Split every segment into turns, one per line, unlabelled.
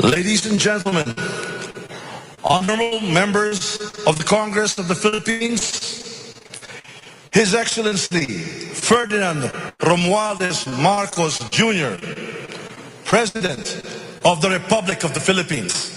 Ladies and gentlemen, honorable members of the Congress of the Philippines, His Excellency Ferdinand Romualdez Marcos Jr., President of the Republic of the Philippines.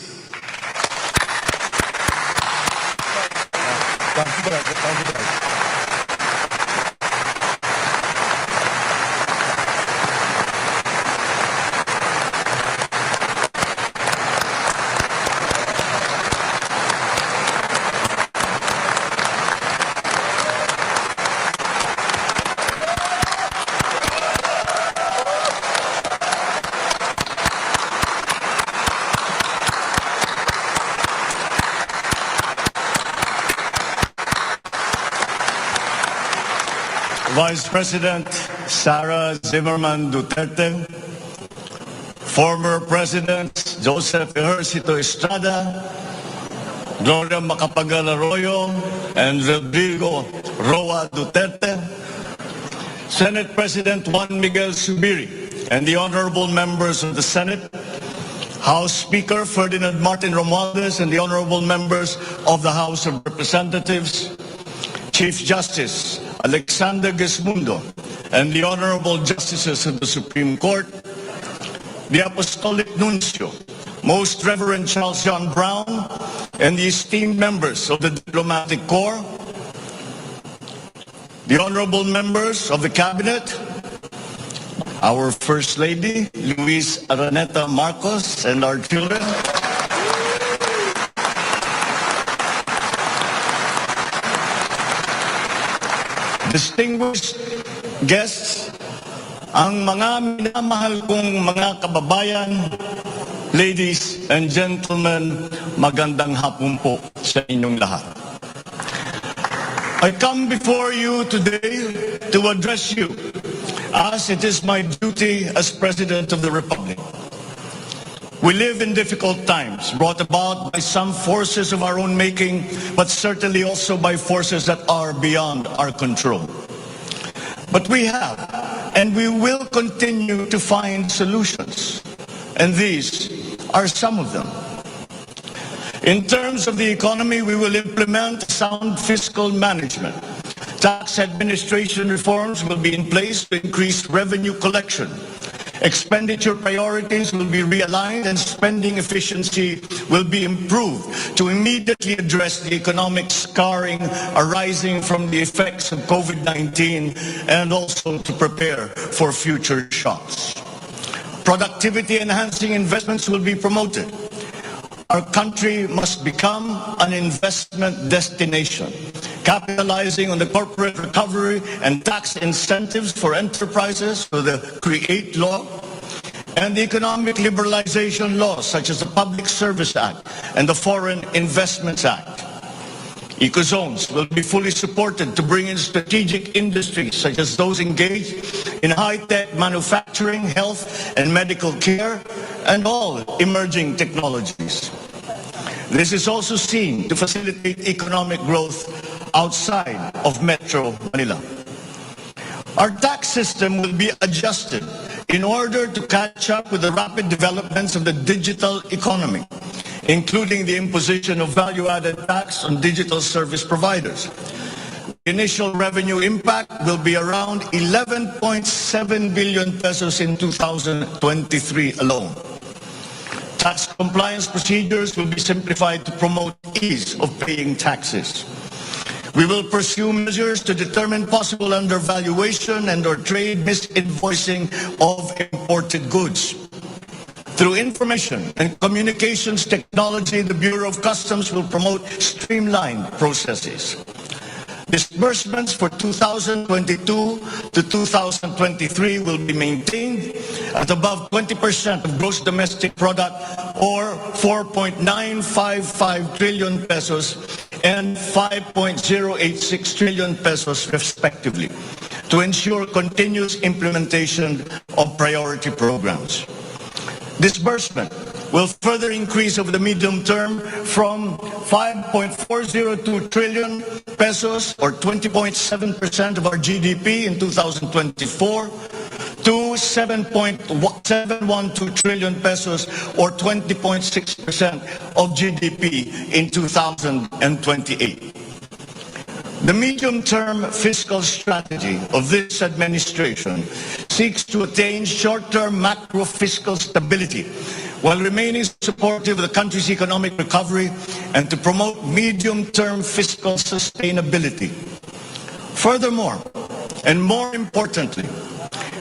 Vice President Sara Zimmerman Duterte, former Presidents Joseph Ejercito Estrada, Gloria Macapagal Arroyo, and Rodrigo Roa Duterte, Senate President Juan Miguel Zubiri, and the honorable members of the Senate, House Speaker Ferdinand Martin Romualdez, and the honorable members of the House of Representatives, Chief Justice Alexander Gesmundo, and the Honorable Justices of the Supreme Court, the Apostolic Nuncio, Most Reverend Charles John Brown, and the esteemed members of the Diplomatic Corps, the honorable members of the Cabinet, our First Lady, Luis Araneta Marcos, and our children, distinguished guests, ang mga minamahal kong mga kababayan, ladies and gentlemen, magandang hapon po sa inyong lahat. I come before you today to address you as it is my duty as President of the Republic. We live in difficult times, brought about by some forces of our own making, but certainly also by forces that are beyond our control. But we have, and we will continue to find solutions, and these are some of them. In terms of the economy, we will implement sound fiscal management. Tax administration reforms will be in place to increase revenue collection. Expenditure priorities will be realigned and spending efficiency will be improved to immediately address the economic scarring arising from the effects of COVID-19 and also to prepare for future shocks. Productivity-enhancing investments will be promoted. Our country must become an investment destination, capitalizing on the corporate recovery and tax incentives for enterprises through the CREATE law and the economic liberalization laws such as the Public Service Act and the Foreign Investments Act. Ecozones will be fully supported to bring in strategic industries such as those engaged in high-tech manufacturing, health and medical care, and all emerging technologies. This is also seen to facilitate economic growth outside of Metro Manila. Our tax system will be adjusted in order to catch up with the rapid developments of the digital economy, including the imposition of value-added tax on digital service providers. The initial revenue impact will be around 11.7 billion pesos in 2023 alone. Tax compliance procedures will be simplified to promote ease of paying taxes. We will pursue measures to determine possible undervaluation and or trade misinvoicing of imported goods. Through information and communications technology, the Bureau of Customs will promote streamlined processes. Disbursements for 2022 to 2023 will be maintained at above 20% of gross domestic product or 4.955 trillion pesos and 5.086 trillion pesos respectively to ensure continuous implementation of priority programs. Disbursement will further increase over the medium term from 5.402 trillion pesos or 20.7% of our GDP in 2024 to 7.712 trillion pesos or 20.6% of GDP in 2028. The medium-term fiscal strategy of this administration seeks to attain short-term macro-fiscal stability while remaining supportive of the country's economic recovery and to promote medium-term fiscal sustainability. Furthermore, and more importantly,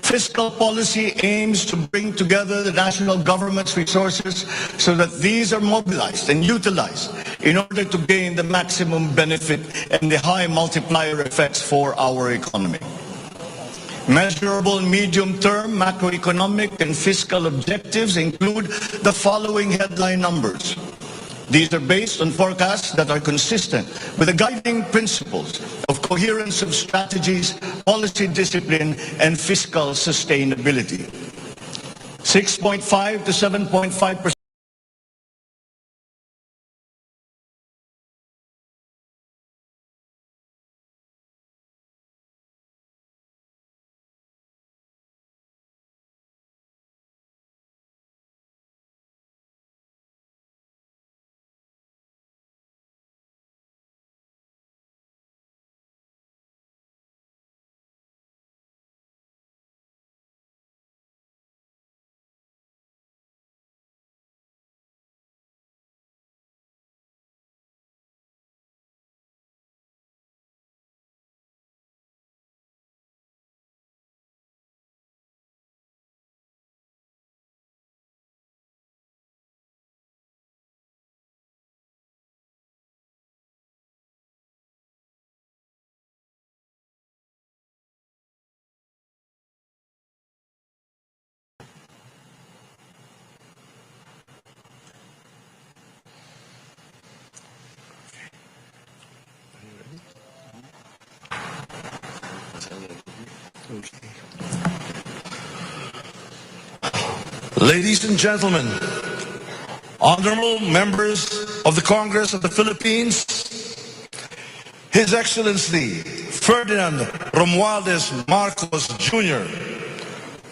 fiscal policy aims to bring together the national government's resources so that these are mobilized and utilized in order to gain the maximum benefit and the high multiplier effects for our economy. Measurable medium-term macroeconomic and fiscal objectives include the following headline numbers. These are based on forecasts that are consistent with the guiding principles of coherence of strategies, policy discipline, and fiscal sustainability. 6.5 to 7.5%.
Ladies and gentlemen, honorable members of the Congress of the Philippines, His Excellency Ferdinand Romualdez Marcos Jr.,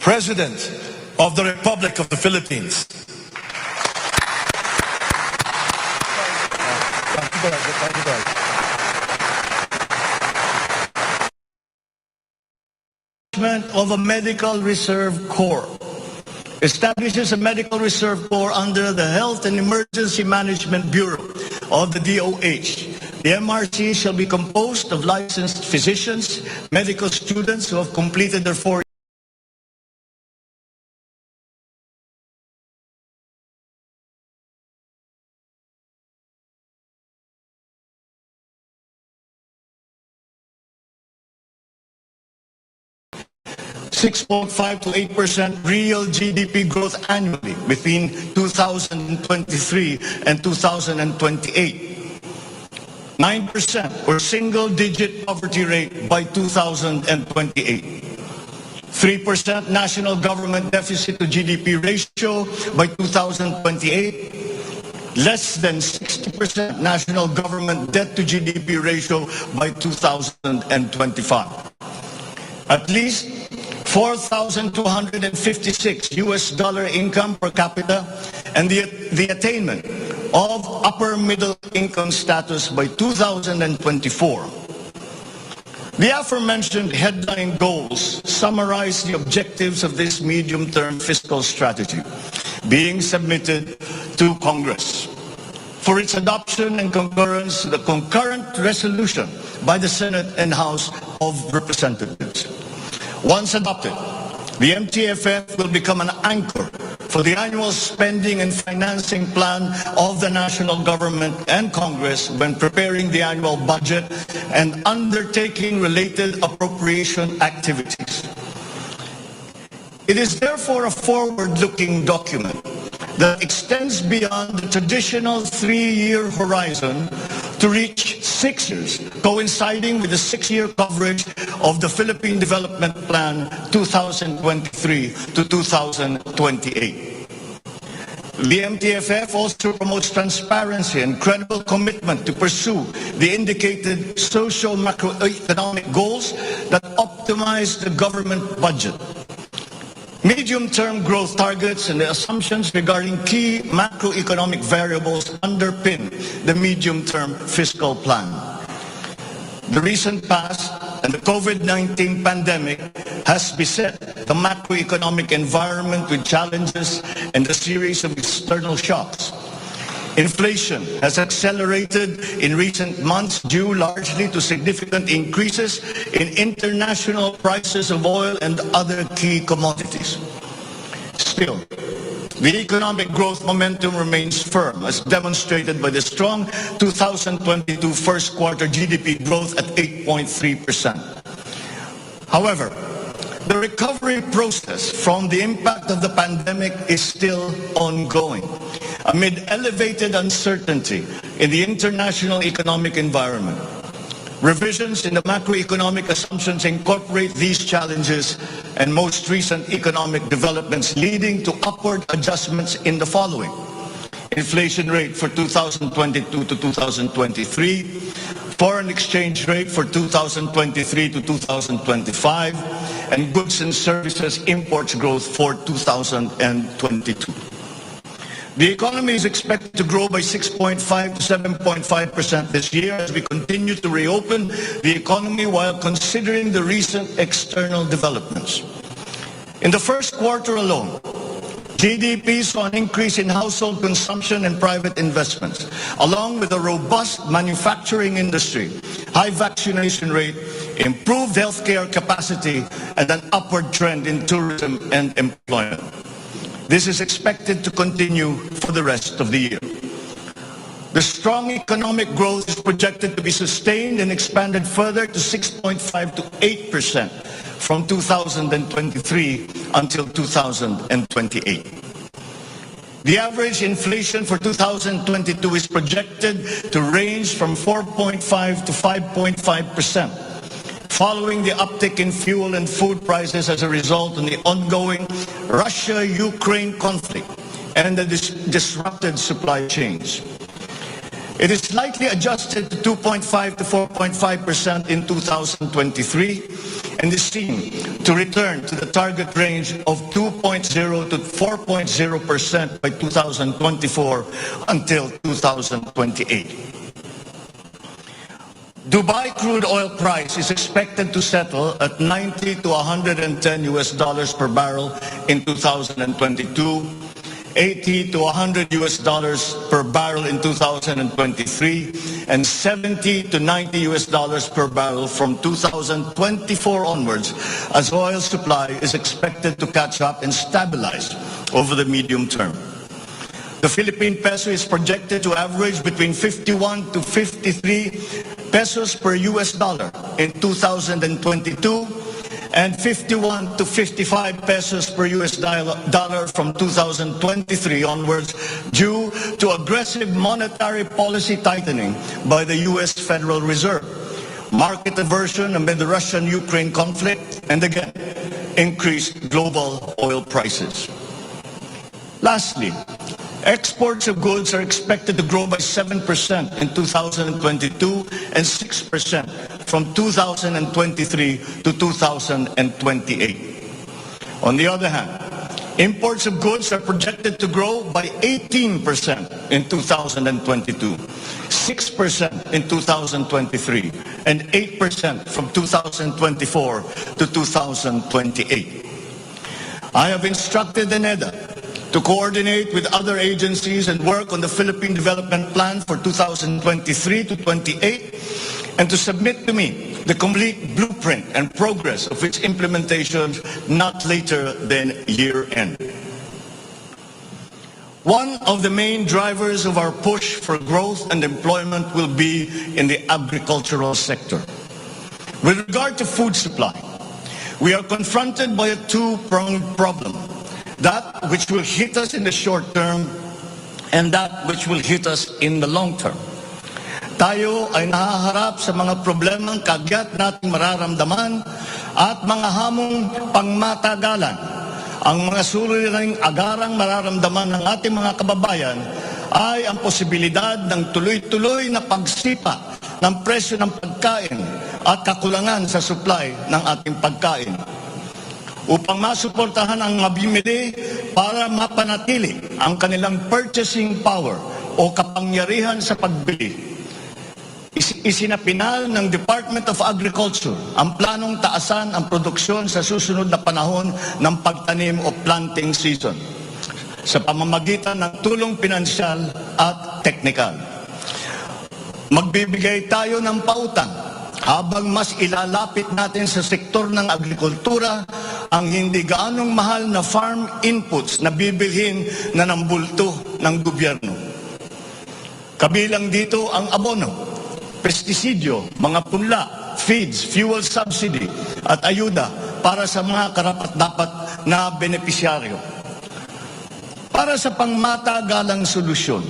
President of the Republic of the Philippines.
Of a medical reserve corps establishes a medical reserve corps under the Health and Emergency Management Bureau of the DOH. The MRC shall be composed of licensed physicians, medical students who have completed their 4 6.5 to 8% real GDP growth annually between 2023 and 2028. 9% or single-digit poverty rate by 2028. 3% national government deficit to GDP ratio by 2028. Less than 60% national government debt to GDP ratio by 2025. At least $4,256 income per capita and the attainment of upper middle income status by 2024. The aforementioned headline goals summarize the objectives of this medium-term fiscal strategy being submitted to Congress for its adoption and concurrence to the concurrent resolution by the Senate and House of Representatives. Once adopted, the MTFF will become an anchor for the annual spending and financing plan of the national government and Congress when preparing the annual budget and undertaking related appropriation activities. It is therefore a forward-looking document that extends beyond the traditional 3-year horizon to reach 6 years, coinciding with the 6-year coverage of the Philippine Development Plan 2023 to 2028. The MTFF also promotes transparency and credible commitment to pursue the indicated social macroeconomic goals that optimize the government budget. Medium-term growth targets and the assumptions regarding key macroeconomic variables underpin the medium-term fiscal plan. The recent past and the COVID-19 pandemic has beset the macroeconomic environment with challenges and a series of external shocks. Inflation has accelerated in recent months due largely to significant increases in international prices of oil and other key commodities. Still, the economic growth momentum remains firm, as demonstrated by the strong 2022 first quarter GDP growth at 8.3%. However, the recovery process from the impact of the pandemic is still ongoing, amid elevated uncertainty in the international economic environment. Revisions in the macroeconomic assumptions incorporate these challenges and most recent economic developments, leading to upward adjustments in the following: inflation rate for 2022 to 2023, foreign exchange rate for 2023 to 2025, and goods and services imports growth for 2022. The economy is expected to grow by 6.5 to 7.5% this year as we continue to reopen the economy while considering the recent external developments. In the first quarter alone, GDP saw an increase in household consumption and private investments, along with a robust manufacturing industry, high vaccination rate, improved healthcare capacity, and an upward trend in tourism and employment. This is expected to continue for the rest of the year. The strong economic growth is projected to be sustained and expanded further to 6.5 to 8% from 2023 until 2028. The average inflation for 2022 is projected to range from 4.5 to 5.5%, following the uptick in fuel and food prices as a result of the ongoing Russia-Ukraine conflict and the disrupted supply chains. It is slightly adjusted to 2.5 to 4.5% in 2023 and is seen to return to the target range of 2.0 to 4.0% by 2024 until 2028. Dubai crude oil price is expected to settle at 90 to 110 US dollars per barrel in 2022, 80 to 100 US dollars per barrel in 2023, and 70 to 90 US dollars per barrel from 2024 onwards, as oil supply is expected to catch up and stabilize over the medium term. The Philippine peso is projected to average between 51 to 53 pesos per US dollar in 2022 and 51 to 55 pesos per US dollar from 2023 onwards, due to aggressive monetary policy tightening by the US Federal Reserve, market aversion amid the Russian-Ukraine conflict, and again, increased global oil prices. Lastly, exports of goods are expected to grow by 7% in 2022 and 6% from 2023 to 2028. On the other hand, imports of goods are projected to grow by 18% in 2022, 6% in 2023, and 8% from 2024 to 2028. I have instructed the NEDA to coordinate with other agencies and work on the Philippine Development Plan for 2023 to 28 and to submit to me the complete blueprint and progress of its implementation not later than year-end. One of the main drivers of our push for growth and employment will be in the agricultural sector. With regard to food supply, we are confronted by a two-pronged problem: that which will hit us in the short term and that which will hit us in the long term. Tayo ay nahaharap sa mga problemang kagyat nating mararamdaman at mga hamong pangmatagalan. Ang mga suliraning agarang mararamdaman ng ating mga kababayan ay ang posibilidad ng tuloy-tuloy na pagsipa ng presyo ng pagkain at kakulangan sa supply ng ating pagkain. upang masuportahan ang mabimili para mapanatili ang kanilang purchasing power o kapangyarihan sa pagbili. Isinapinal ng Department of Agriculture ang planong taasan ang produksyon sa susunod na panahon ng pagtanim o planting season sa pamamagitan ng tulong pinansyal at teknikal. Magbibigay tayo ng pautang habang mas ilalapit natin sa sektor ng agrikultura ang hindi gaanong mahal na farm inputs na bibilhin na ng bulto ng gobyerno. Kabilang dito ang abono, pestisidyo, mga punla, feeds, fuel subsidy at ayuda para sa mga karapat-dapat na benepisyaryo. Para sa pangmatagalang solusyon,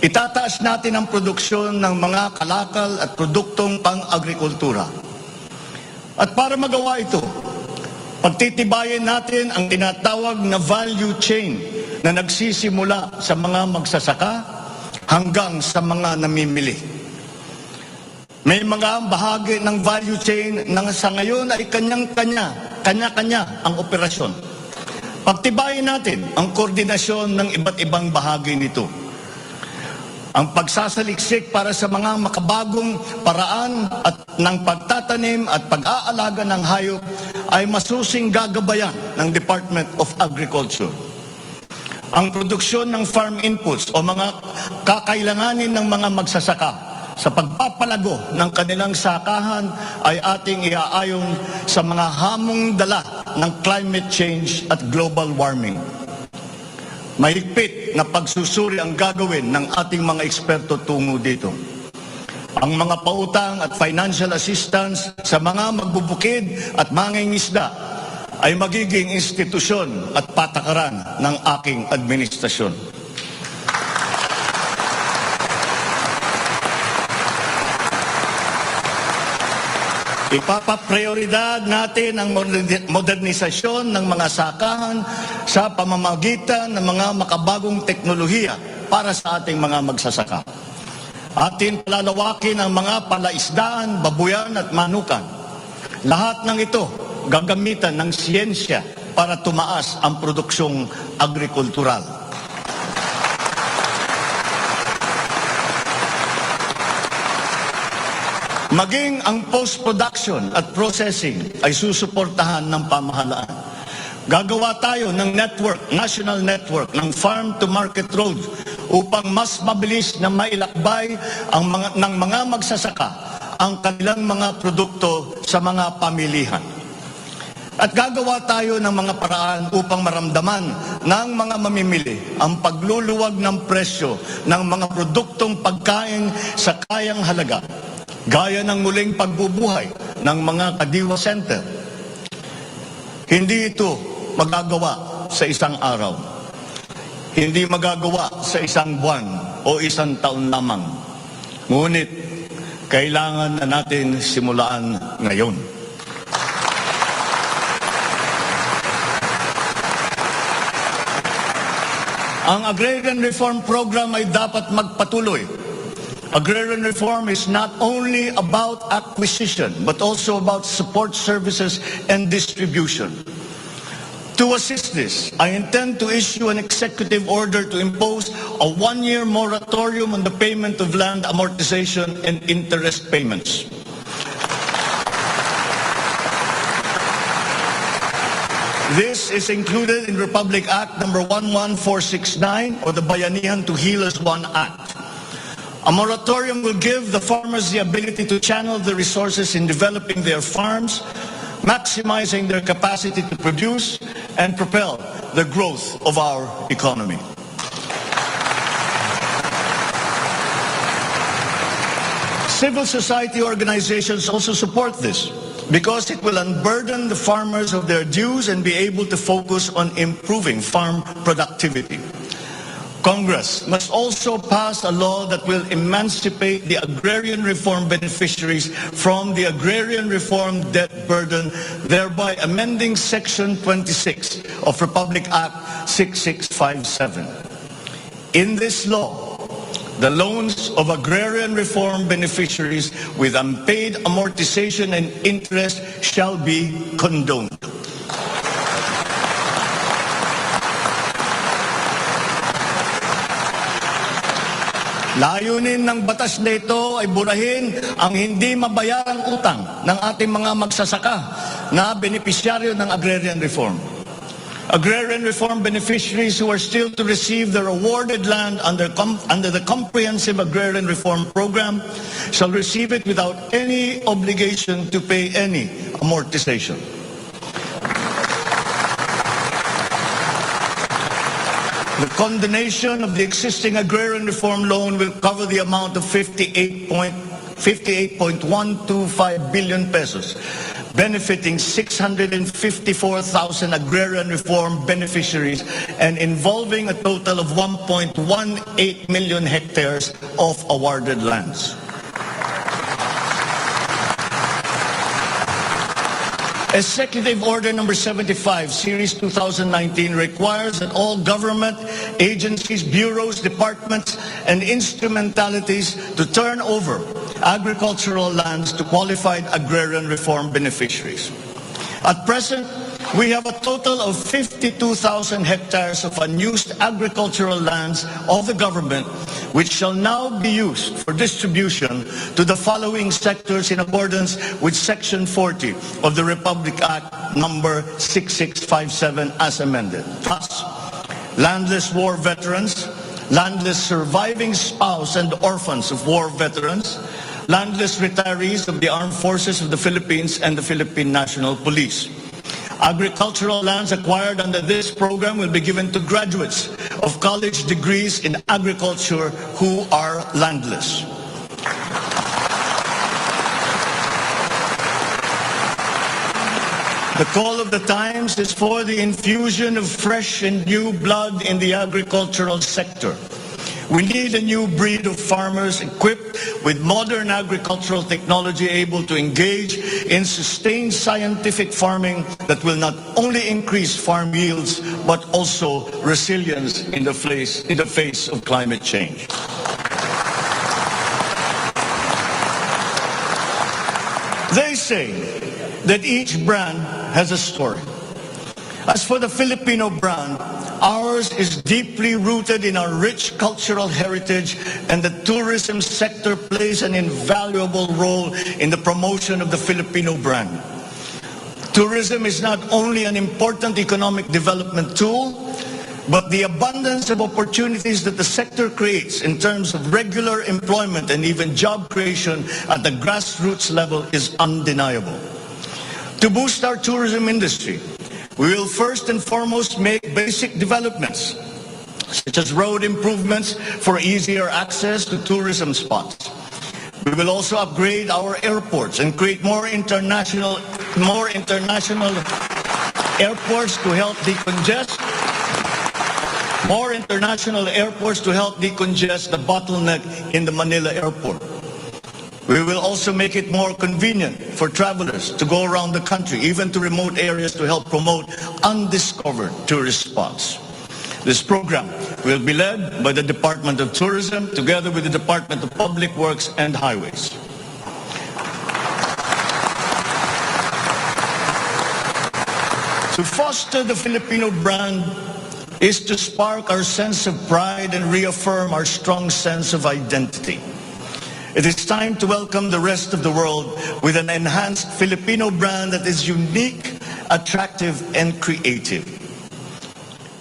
itataas natin ang produksyon ng mga kalakal at produktong pang-agrikultura. At para magawa ito, pagtitibayin natin ang tinatawag na value chain na nagsisimula sa mga magsasaka hanggang sa mga namimili. May mga bahagi ng value chain na sa ngayon ay kanya-kanya ang operasyon. Pagtibayin natin ang koordinasyon ng iba't ibang bahagi nito. Ang pagsasaliksik para sa mga makabagong paraan at ng pagtatanim at pag-aalaga ng hayop ay masusing gagabayan ng Department of Agriculture. Ang produksyon ng farm inputs o mga kakailanganin ng mga magsasaka sa pagpapalago ng kanilang sakahan ay ating iaayon sa mga hamong dala ng climate change at global warming. Mahigpit na pagsusuri ang gagawin ng ating mga eksperto tungo dito. Ang mga pautang at financial assistance sa mga magbubukid at mangingisda ay magiging institusyon at patakaran ng aking administrasyon. Ipapaprioridad natin ang modernisasyon ng mga sakahan sa pamamagitan ng mga makabagong teknolohiya para sa ating mga magsasaka. Atin palalawakin ang mga palaisdaan, babuyan at manukan. Lahat ng ito gagamitan ng siyensya para tumaas ang produksyong agrikultural. Maging ang post-production at processing ay susuportahan ng pamahalaan. Gagawa tayo ng national network ng farm-to-market road upang mas mabilis na mailakbay ng mga magsasaka ang kanilang mga produkto sa mga pamilihan. At gagawa tayo ng mga paraan upang maramdaman ng mga mamimili ang pagluluwag ng presyo ng mga produktong pagkain sa kayang halaga, gaya ng muling pagbubuhay ng mga Kadiwa Center. Hindi ito magagawa sa isang araw. Hindi magagawa sa isang buwan o isang taon lamang. Ngunit, kailangan na natin simulaan ngayon. Ang Agrarian Reform Program ay dapat magpatuloy. Agrarian reform is not only about acquisition, but also about support services and distribution. To assist this, I intend to issue an executive order to impose a one-year moratorium on the payment of land amortization and interest payments. This is included in Republic Act number 11469 or the Bayanihan to Heal as One Act. A moratorium will give the farmers the ability to channel the resources in developing their farms, maximizing their capacity to produce and propel the growth of our economy. Civil society organizations also support this because it will unburden the farmers of their dues and be able to focus on improving farm productivity. Congress must also pass a law that will emancipate the agrarian reform beneficiaries from the agrarian reform debt burden, thereby amending Section 26 of Republic Act 6657. In this law, the loans of agrarian reform beneficiaries with unpaid amortization and interest shall be condoned. Layunin ng batas na ito ay burahin ang hindi mabayarang utang ng ating mga magsasaka na benepisyaryo ng agrarian reform. Agrarian reform beneficiaries who are still to receive their awarded land under the Comprehensive Agrarian Reform Program shall receive it without any obligation to pay any amortization. The condonation of the existing agrarian reform loan will cover the amount of 58.125 billion pesos, benefiting 654,000 agrarian reform beneficiaries and involving a total of 1.18 million hectares of awarded lands. Executive Order Number 75, Series 2019 requires that all government agencies, bureaus, departments, and instrumentalities to turn over agricultural lands to qualified agrarian reform beneficiaries. At present, we have a total of 52,000 hectares of unused agricultural lands of the government, which shall now be used for distribution to the following sectors in accordance with Section 40 of the Republic Act number 6657 as amended. Thus, landless war veterans, landless surviving spouse and orphans of war veterans, landless retirees of the Armed Forces of the Philippines and the Philippine National Police. Agricultural lands acquired under this program will be given to graduates of college degrees in agriculture who are landless. The call of the times is for the infusion of fresh and new blood in the agricultural sector. We need a new breed of farmers equipped with modern agricultural technology able to engage in sustained scientific farming that will not only increase farm yields but also resilience in the face of climate change. They say that each brand has a story. As for the Filipino brand, ours is deeply rooted in our rich cultural heritage, and the tourism sector plays an invaluable role in the promotion of the Filipino brand. Tourism is not only an important economic development tool, but the abundance of opportunities that the sector creates in terms of regular employment and even job creation at the grassroots level is undeniable. To boost our tourism industry, we will first and foremost make basic developments, such as road improvements for easier access to tourism spots. We will also upgrade our airports and create more international airports to help decongest the bottleneck in the Manila airport. We will also make it more convenient for travelers to go around the country, even to remote areas, to help promote undiscovered tourist spots. This program will be led by the Department of Tourism together with the Department of Public Works and Highways. To foster the Filipino brand is to spark our sense of pride and reaffirm our strong sense of identity. It is time to welcome the rest of the world with an enhanced Filipino brand that is unique, attractive, and creative.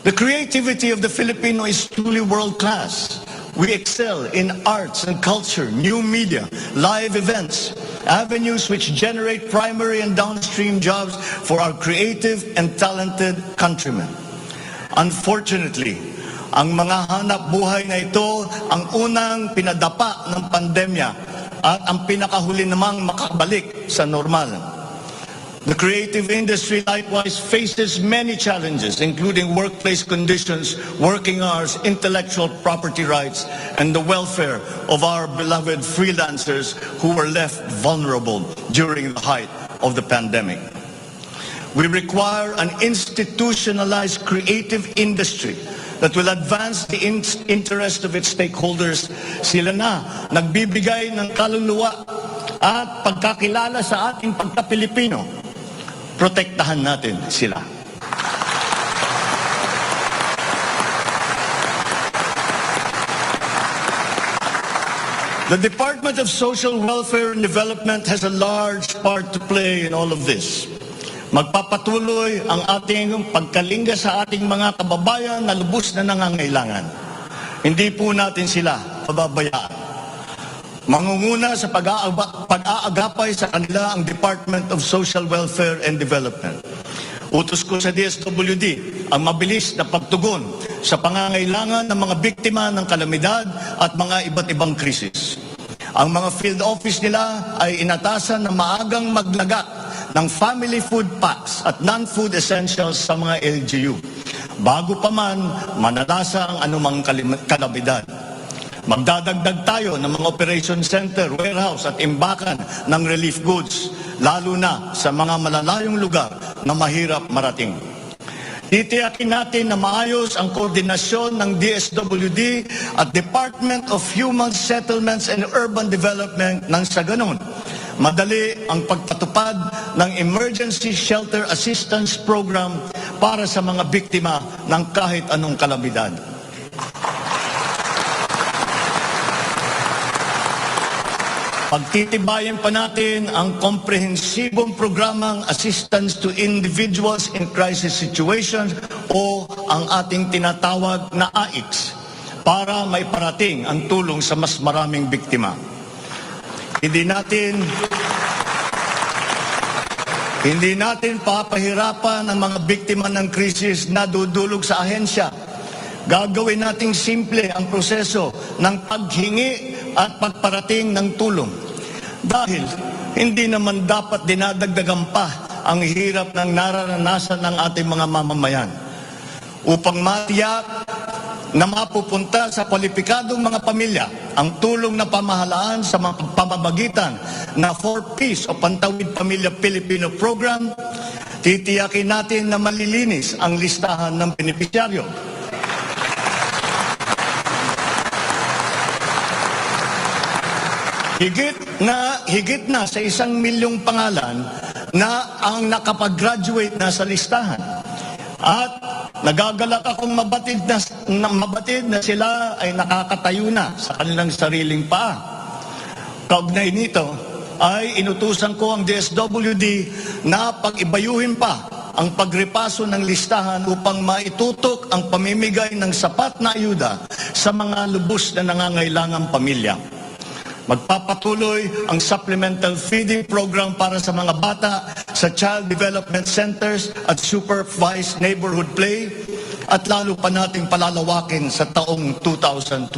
The creativity of the Filipino is truly world-class. We excel in arts and culture, new media, live events, avenues which generate primary and downstream jobs for our creative and talented countrymen. Unfortunately, ang mga hanap buhay na ito ang unang pinadapa ng pandemya at ang pinakahuli namang makabalik sa normal. The creative industry likewise faces many challenges, including workplace conditions, working hours, intellectual property rights, and the welfare of our beloved freelancers who were left vulnerable during the height of the pandemic. We require an institutionalized creative industry that will advance the interest of its stakeholders. Sila na nagbibigay ng kaluluwa at pagkakilala sa ating pagka-Pilipino. Protektahan natin sila. The Department of Social Welfare and Development has a large part to play in all of this. Magpapatuloy ang ating pagkalinga sa ating mga kababayan na lubos na nangangailangan. Hindi po natin sila pababayaan. Mangunguna sa pag-aagapay sa kanila ang Department of Social Welfare and Development. Utos ko sa DSWD ang mabilis na pagtugon sa pangangailangan ng mga biktima ng kalamidad at mga iba't ibang krisis. Ang mga field office nila ay inatasan na maagang maglagat ng family food packs at non-food essentials sa mga LGU, bago pa man manalasa ang anumang kalamidad. Magdadagdag tayo ng mga operation center, warehouse at imbakan ng relief goods, lalo na sa mga malalayong lugar na mahirap marating. Titiyakin natin na maayos ang koordinasyon ng DSWD at Department of Human Settlements and Urban Development nang sa ganon madali ang pagpatupad ng Emergency Shelter Assistance Program para sa mga biktima ng kahit anong kalamidad. Pagtitibayan pa natin ang komprehensibong programang Assistance to Individuals in Crisis Situations o ang ating tinatawag na AICS para may parating ang tulong sa mas maraming biktima. Hindi natin papahirapan ang mga biktima ng krisis na dudulog sa ahensya. Gagawin nating simple ang proseso ng paghingi at pagparating ng tulong. Dahil hindi naman dapat dinadagdagan pa ang hirap ng nararanasan ng ating mga mamamayan. Upang matiyak na mapupunta sa kwalipikadong mga pamilya ang tulong na pamahalaan sa mga pamamagitan na 4Ps o Pantawid Pamilya Pilipino Program, titiyakin natin na malilinis ang listahan ng benepisyaryo. Higit na sa 1 milyong pangalan na ang nakapag-graduate na sa listahan. At nagagalak akong mabatid na sila ay nakakatayo na sa kanilang sariling paa. Kaugnay nito ay inutusan ko ang DSWD na pag-ibayuhin pa ang pagrepaso ng listahan upang maitutok ang pamimigay ng sapat na ayuda sa mga lubos na nangangailangang pamilya. Magpapatuloy ang supplemental feeding program para sa mga bata sa child development centers at supervised neighborhood play at lalo pa nating palalawakin sa taong 2023.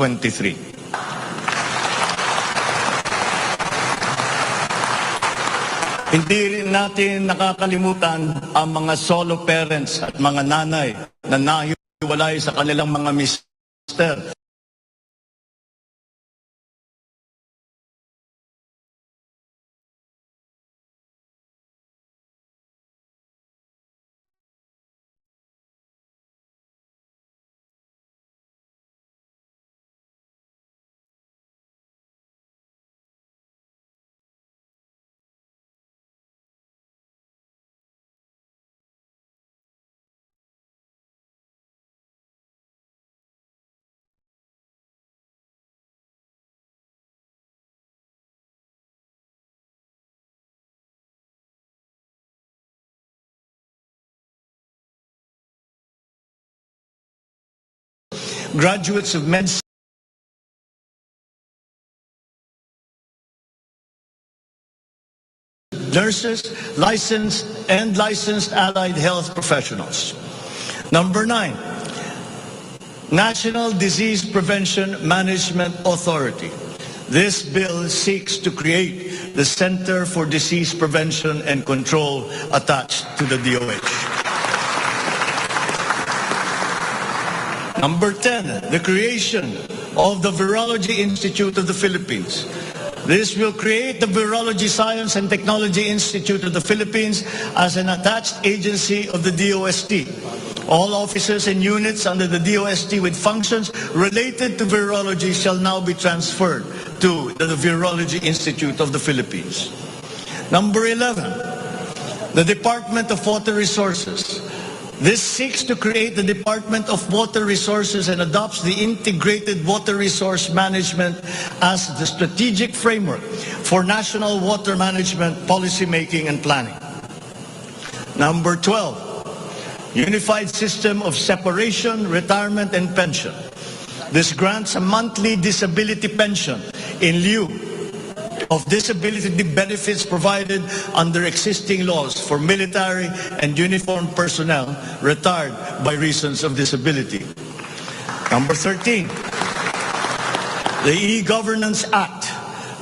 Hindi rin natin nakakalimutan ang mga solo parents at mga nanay na nahiwalay sa kanilang mga mister. Graduates of medicine, nurses, licensed and licensed allied health professionals. Number 9, National Disease Prevention Management Authority. This bill seeks to create the Center for Disease Prevention and Control attached to the DOH. Number 10, the creation of the Virology Institute of the Philippines. This will create the Virology Science and Technology Institute of the Philippines as an attached agency of the DOST. All offices and units under the DOST with functions related to virology shall now be transferred to the Virology Institute of the Philippines. Number 11, the Department of Water Resources. This seeks to create the Department of Water Resources and adopts the Integrated Water Resource Management as the strategic framework for national water management, policy making, and planning. Number 12, Unified System of Separation, Retirement, and Pension. This grants a monthly disability pension in lieu of disability benefits provided under existing laws for military and uniformed personnel retired by reasons of disability. Number 13, the E-Governance Act.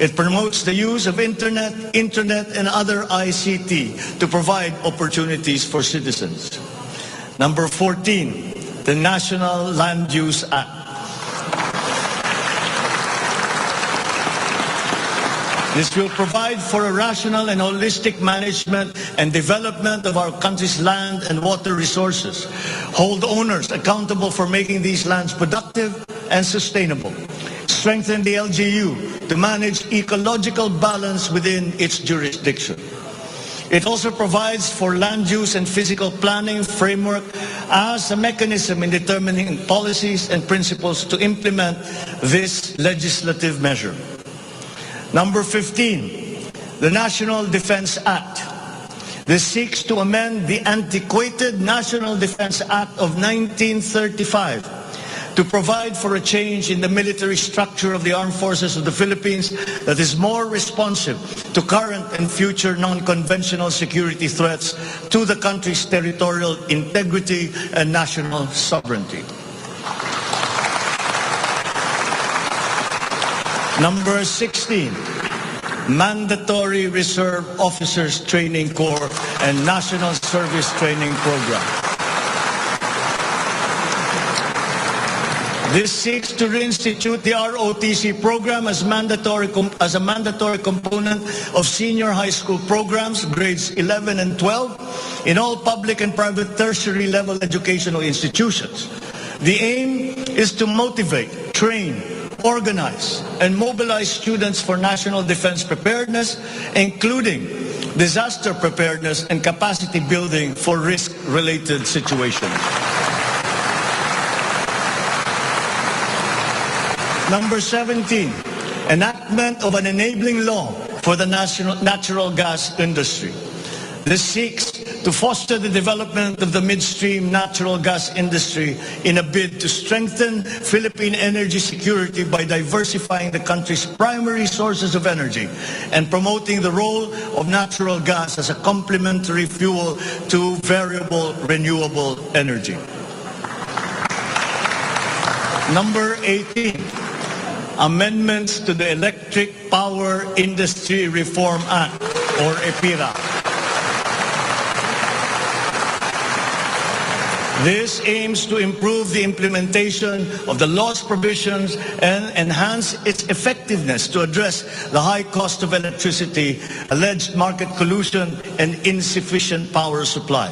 It promotes the use of internet and other ICT to provide opportunities for citizens. Number 14, the National Land Use Act. This will provide for a rational and holistic management and development of our country's land and water resources, hold owners accountable for making these lands productive and sustainable, strengthen the LGU to manage ecological balance within its jurisdiction. It also provides for land use and physical planning framework as a mechanism in determining policies and principles to implement this legislative measure. Number 15, the National Defense Act. This seeks to amend the antiquated National Defense Act of 1935 to provide for a change in the military structure of the armed forces of the Philippines that is more responsive to current and future non-conventional security threats to the country's territorial integrity and national sovereignty. Number 16, Mandatory Reserve Officers Training Corps and National Service Training Program. This seeks to reinstitute the ROTC program as a mandatory component of senior high school programs, grades 11 and 12, in all public and private tertiary level educational institutions. The aim is to motivate, train, organize, and mobilize students for national defense preparedness, including disaster preparedness and capacity building for risk-related situations. Number 17, enactment of an enabling law for the natural gas industry. This seeks to foster the development of the midstream natural gas industry in a bid to strengthen Philippine energy security by diversifying the country's primary sources of energy and promoting the role of natural gas as a complementary fuel to variable renewable energy. Number 18, amendments to the Electric Power Industry Reform Act, or EPIRA. This aims to improve the implementation of the law's provisions and enhance its effectiveness to address the high cost of electricity, alleged market collusion, and insufficient power supply.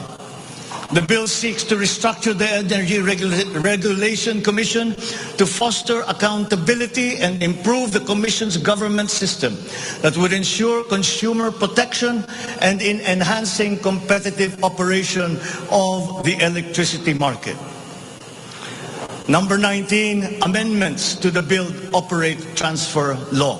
The bill seeks to restructure the Energy Regulation Commission to foster accountability and improve the Commission's government system that would ensure consumer protection and in enhancing competitive operation of the electricity market. Number 19, amendments to the Build, Operate, Transfer Law.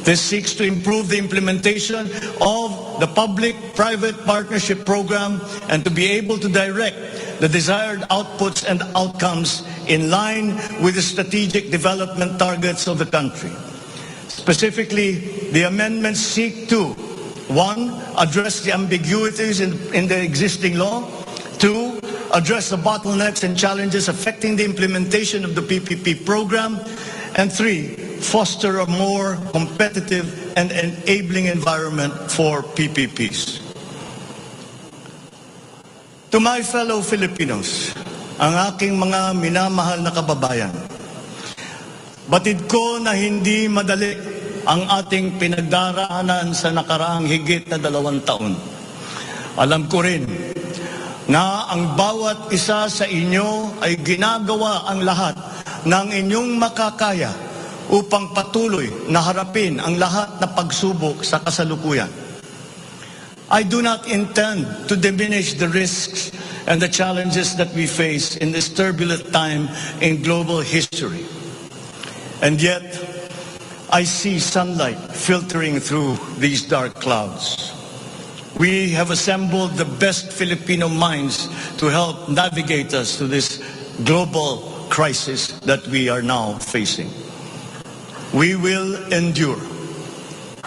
This seeks to improve the implementation of the public-private partnership program and to be able to direct the desired outputs and outcomes in line with the strategic development targets of the country. Specifically, the amendments seek to, 1, address the ambiguities in the existing law, 2, address the bottlenecks and challenges affecting the implementation of the PPP program, and 3, foster a more competitive and enabling environment for PPPs. To my fellow Filipinos, ang aking mga minamahal na kababayan, batid ko na hindi madali ang ating pinagdaraanan sa nakaraang higit na 2 taon. Alam ko rin na ang bawat isa sa inyo ay ginagawa ang lahat ng inyong makakaya upang patuloy na harapin ang lahat na pagsubok sa kasalukuyan. I do not intend to diminish the risks and the challenges that we face in this turbulent time in global history. And yet, I see sunlight filtering through these dark clouds. We have assembled the best Filipino minds to help navigate us through this global crisis that we are now facing. We will endure.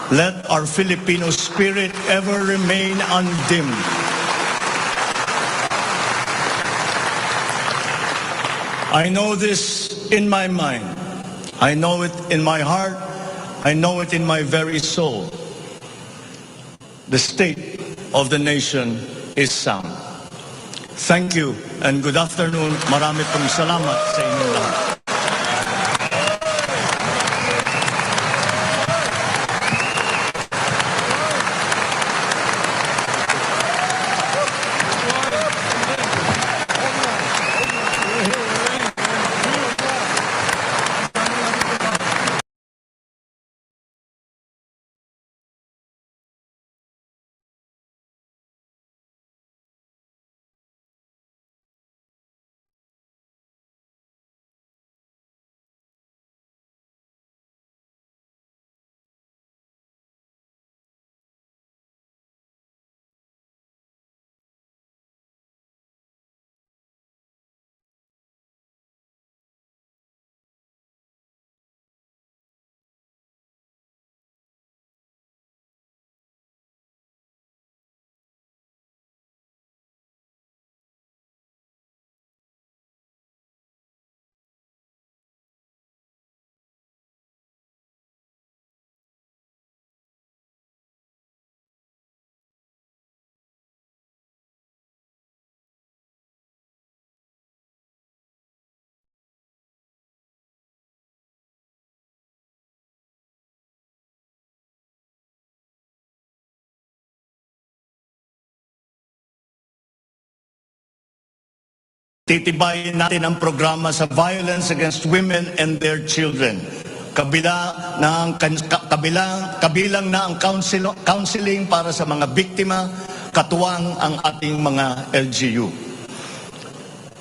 Let our Filipino spirit ever remain undimmed. I know this in my mind. I know it in my heart. I know it in my very soul. The state of the nation is sound. Thank you and good afternoon. Marami pong salamat sa inyong lahat. Titibayin natin ang programa sa violence against women and their children. Kabilang na ang counseling para sa mga biktima, katuwang ang ating mga LGU.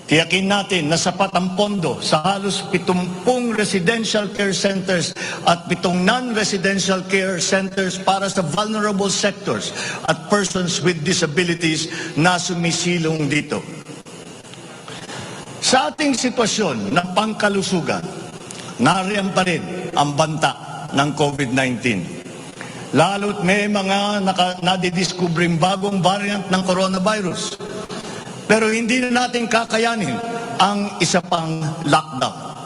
Tiyakin natin na sapat ang pondo sa halos 70 residential care centers at 7 non-residential care centers para sa vulnerable sectors at persons with disabilities na sumisilong dito. Sa ating sitwasyon ng pangkalusugan, nariyan pa rin ang banta ng COVID-19. Lalo't may mga nadidiscovering bagong variant ng coronavirus. Pero hindi na natin kakayanin ang isa pang lockdown.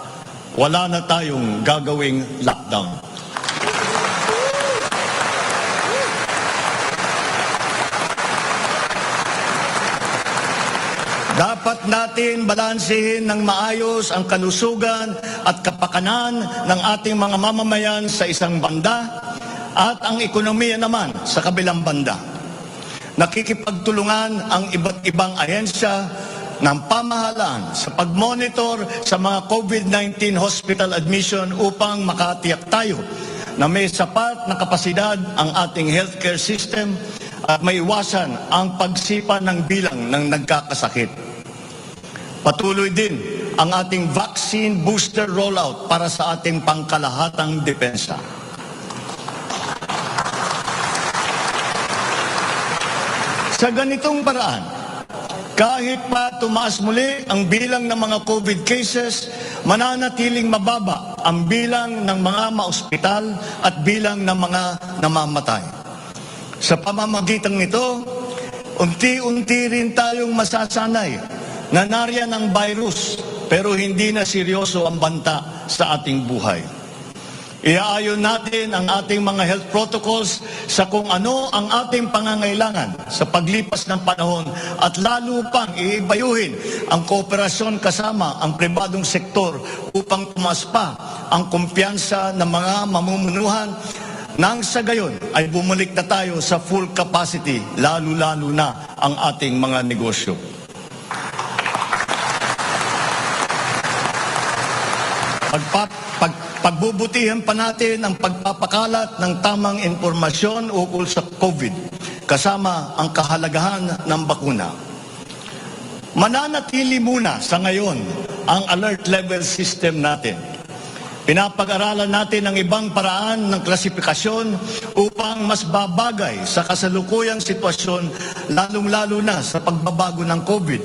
Wala na tayong gagawing lockdown. Dapat natin balansehin ng maayos ang kalusugan at kapakanan ng ating mga mamamayan sa isang banda at ang ekonomiya naman sa kabilang banda. Nakikipagtulungan ang iba't ibang ahensya ng pamahalaan sa pagmonitor sa mga COVID-19 hospital admission upang makatiyak tayo na may sapat na kapasidad ang ating healthcare system at maiwasan ang pagsipa ng bilang ng nagkakasakit. Patuloy din ang ating vaccine booster rollout para sa ating pangkalahatang depensa. Sa ganitong paraan, kahit pa tumaas muli ang bilang ng mga COVID cases, mananatiling mababa ang bilang ng mga maospital at bilang ng mga namamatay. Sa pamamagitan nito, unti-unti rin tayong masasanay na nariyan ang virus pero hindi na seryoso ang banta sa ating buhay. Iaayon natin ang ating mga health protocols sa kung ano ang ating pangangailangan sa paglipas ng panahon at lalo pang iibayuhin ang kooperasyon kasama ang pribadong sektor upang tumaas pa ang kumpiyansa ng mga mamumunuhan nang sa gayon ay bumalik na tayo sa full capacity, lalo-lalo na ang ating mga negosyo. Pagbubutihan pa natin ang pagpapakalat ng tamang impormasyon ukol sa COVID. kasama ang kahalagahan ng bakuna. Mananatili muna sa ngayon ang alert level system natin. Pinapag-aralan natin ang ibang paraan ng klasifikasyon upang mas babagay sa kasalukuyang sitwasyon, lalong-lalo na sa pagbabago ng COVID.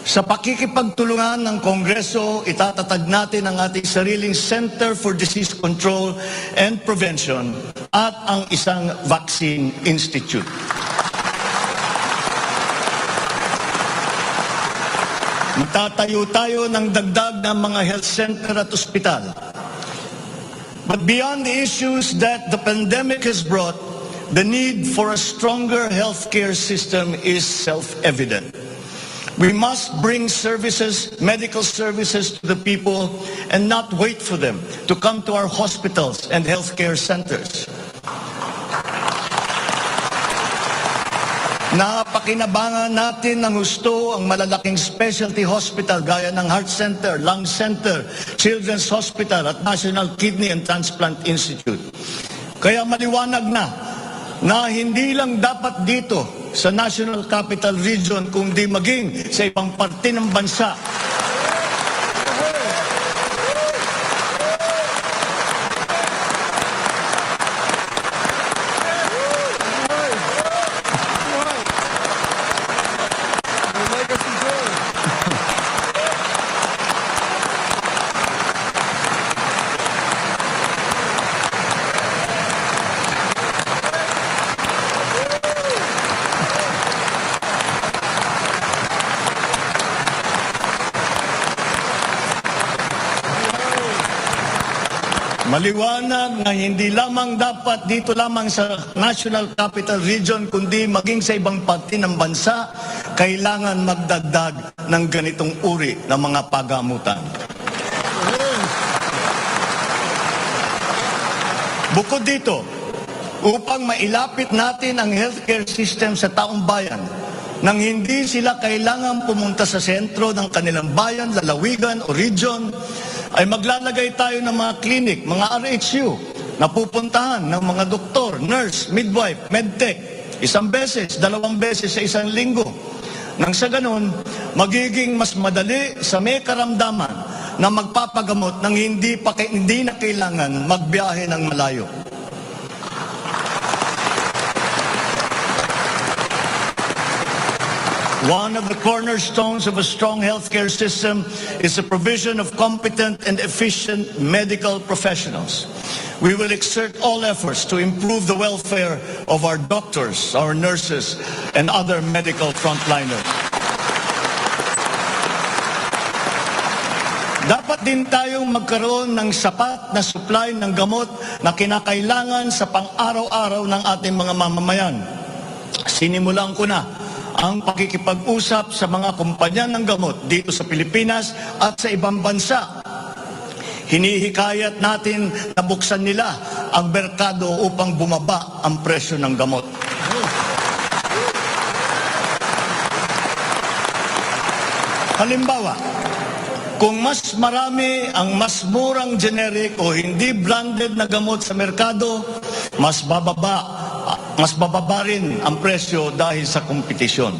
Sa pakikipagtulungan ng Kongreso, itatatag natin ang ating sariling Center for Disease Control and Prevention at ang isang Vaccine Institute. Magtatayo tayo ng dagdag ng mga health center at ospital. But beyond the issues that the pandemic has brought, the need for a stronger healthcare system is self-evident. We must bring services, medical services to the people and not wait for them to come to our hospitals and healthcare centers. Napakinabangan natin ng gusto ang malalaking specialty hospital gaya ng Heart Center, Lung Center, Children's Hospital at National Kidney and Transplant Institute. Kaya maliwanag na hindi lang dapat dito sa National Capital Region kundi maging sa ibang parte ng bansa. Maliwanag na hindi lamang dapat dito lamang sa National Capital Region kundi maging sa ibang parte ng bansa, kailangan magdagdag ng ganitong uri ng mga pagamutan. Bukod dito, upang mailapit natin ang healthcare system sa taong bayan, nang hindi sila kailangan pumunta sa sentro ng kanilang bayan, lalawigan o region, ay maglalagay tayo ng mga clinic, mga RHU, na pupuntahan ng mga doktor, nurse, midwife, medtech, 1 beses, 2 beses sa 1 linggo. Nang sa ganun, magiging mas madali sa may karamdaman na magpapagamot nang hindi na kailangan magbiyahe ng malayo. One of the cornerstones of a strong healthcare system is the provision of competent and efficient medical professionals. We will exert all efforts to improve the welfare of our doctors, our nurses, and other medical frontliners. Dapat din tayong magkaroon ng sapat na supply ng gamot na kinakailangan sa pang-araw-araw ng ating mga mamamayan. Sinimulan ko na ang pakikipag-usap sa mga kumpanya ng gamot dito sa Pilipinas at sa ibang bansa. Hinihikayat natin na buksan nila ang merkado upang bumaba ang presyo ng gamot. Halimbawa, kung mas marami ang mas murang generic o hindi branded na gamot sa merkado, mas bababa rin ang presyo dahil sa kompetisyon.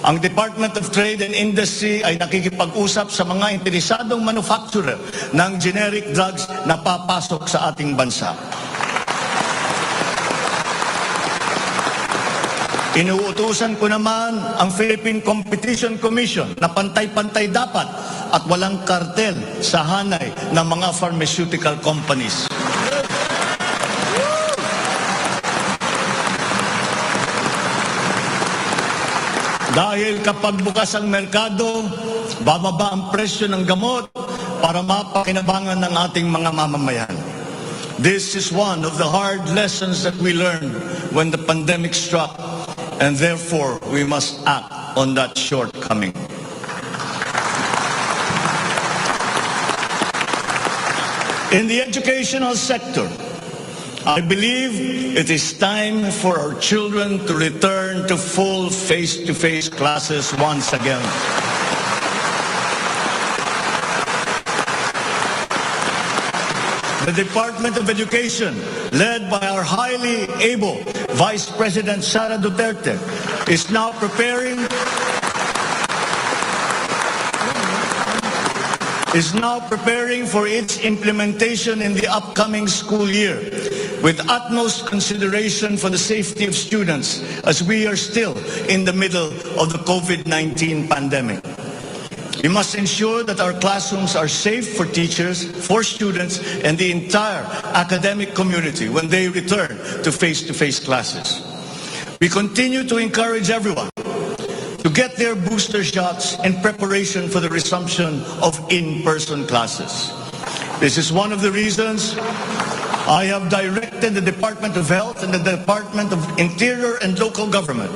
Ang Department of Trade and Industry ay nakikipag-usap sa mga interesadong manufacturer ng generic drugs na papasok sa ating bansa. Inuutusan ko naman ang Philippine Competition Commission na pantay-pantay dapat at walang kartel sa hanay ng mga pharmaceutical companies. Dahil kapag bukas ang merkado, bababa ang presyo ng gamot para mapakinabangan ng ating mga mamamayan. This is one of the hard lessons that we learned when the pandemic struck, and therefore we must act on that shortcoming. In the educational sector, I believe it is time for our children to return to full face-to-face classes once again. The Department of Education, led by our highly able Vice President Sara Duterte, is now preparing for its implementation in the upcoming school year, with utmost consideration for the safety of students as we are still in the middle of the COVID-19 pandemic. We must ensure that our classrooms are safe for teachers, for students, and the entire academic community when they return to face-to-face classes. We continue to encourage everyone to get their booster shots in preparation for the resumption of in-person classes. This is one of the reasons I have directed the Department of Health and the Department of Interior and Local Government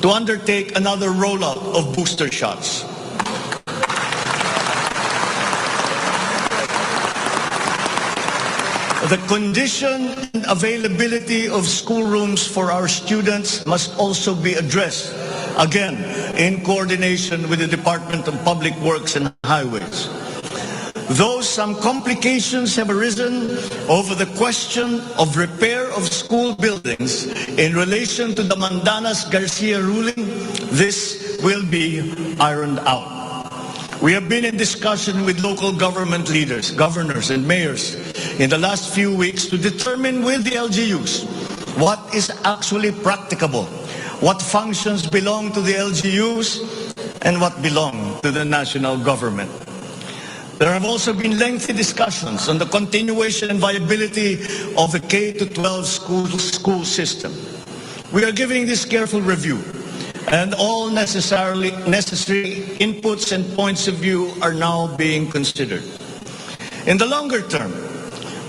to undertake another rollout of booster shots. The condition and availability of schoolrooms for our students must also be addressed, again, in coordination with the Department of Public Works and Highways. Though some complications have arisen over the question of repair of school buildings in relation to the Mandanas Garcia ruling, this will be ironed out. We have been in discussion with local government leaders, governors and mayors in the last few weeks to determine with the LGUs what is actually practicable, what functions belong to the LGUs and what belong to the national government. There have also been lengthy discussions on the continuation and viability of the K-12 school system. We are giving this careful review, and all necessary inputs and points of view are now being considered. In the longer term,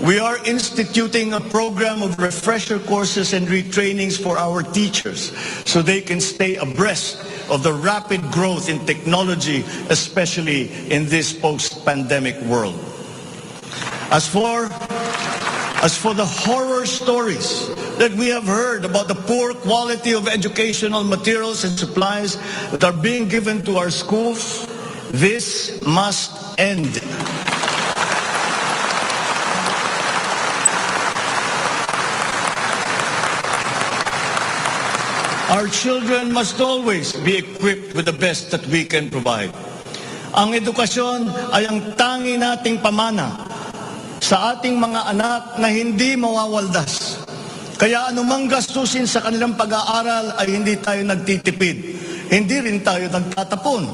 we are instituting a program of refresher courses and retrainings for our teachers so they can stay abreast of the rapid growth in technology, especially in this post-pandemic world. As for the horror stories that we have heard about the poor quality of educational materials and supplies that are being given to our schools, this must end. Our children must always be equipped with the best that we can provide. Ang edukasyon ay ang tangi nating pamana sa ating mga anak na hindi mawawaldas. Kaya anumang gastusin sa kanilang pag-aaral ay hindi tayo nagtitipid. Hindi rin tayo nagtatapon.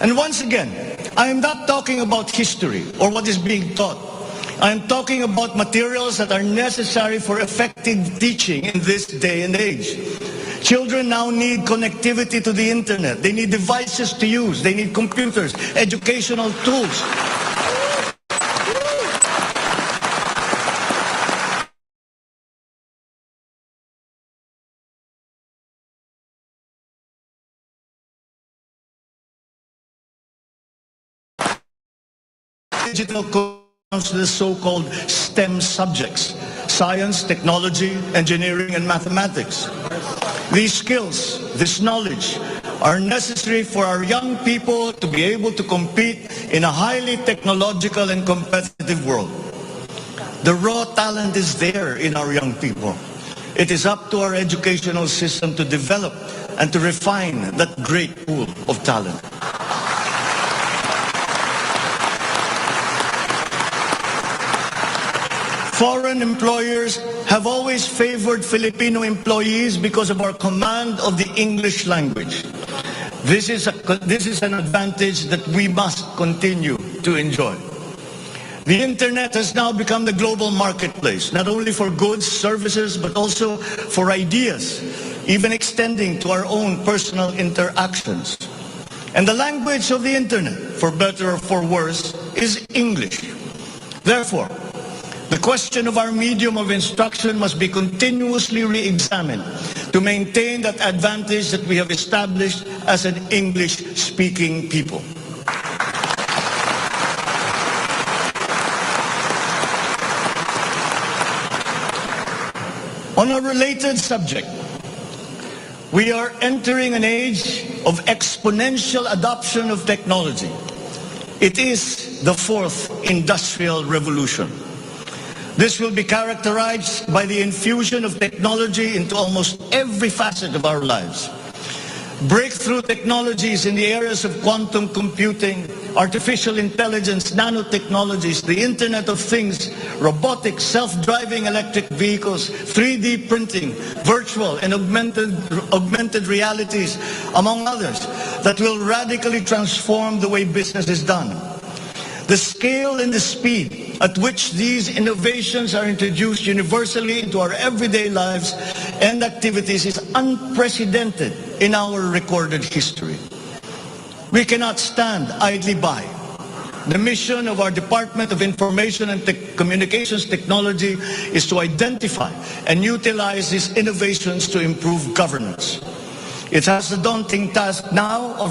And once again, I am not talking about history or what is being taught. I am talking about materials that are necessary for effective teaching in this day and age. Children now need connectivity to the internet. They need devices to use. They need computers, educational tools. Digital comes to the so-called STEM subjects: science, technology, engineering, and mathematics. These skills, this knowledge, are necessary for our young people to be able to compete in a highly technological and competitive world. The raw talent is there in our young people. It is up to our educational system to develop and to refine that great pool of talent. Foreign employers have always favored Filipino employees because of our command of the English language. This is an advantage that we must continue to enjoy. The internet has now become the global marketplace, not only for goods, services, but also for ideas, even extending to our own personal interactions. And the language of the internet, for better or for worse, is English. Therefore, the question of our medium of instruction must be continuously re-examined to maintain that advantage that we have established as an English-speaking people. On a related subject, we are entering an age of exponential adoption of technology. It is the fourth industrial revolution. This will be characterized by the infusion of technology into almost every facet of our lives. Breakthrough technologies in the areas of quantum computing, artificial intelligence, nanotechnologies, the Internet of Things, robotics, self-driving electric vehicles, 3D printing, virtual and augmented realities, among others, that will radically transform the way business is done. The scale and the speed at which these innovations are introduced universally into our everyday lives and activities is unprecedented in our recorded history. We cannot stand idly by. The mission of our Department of Information and Communications Technology is to identify and utilize these innovations to improve governance. It has the daunting task now of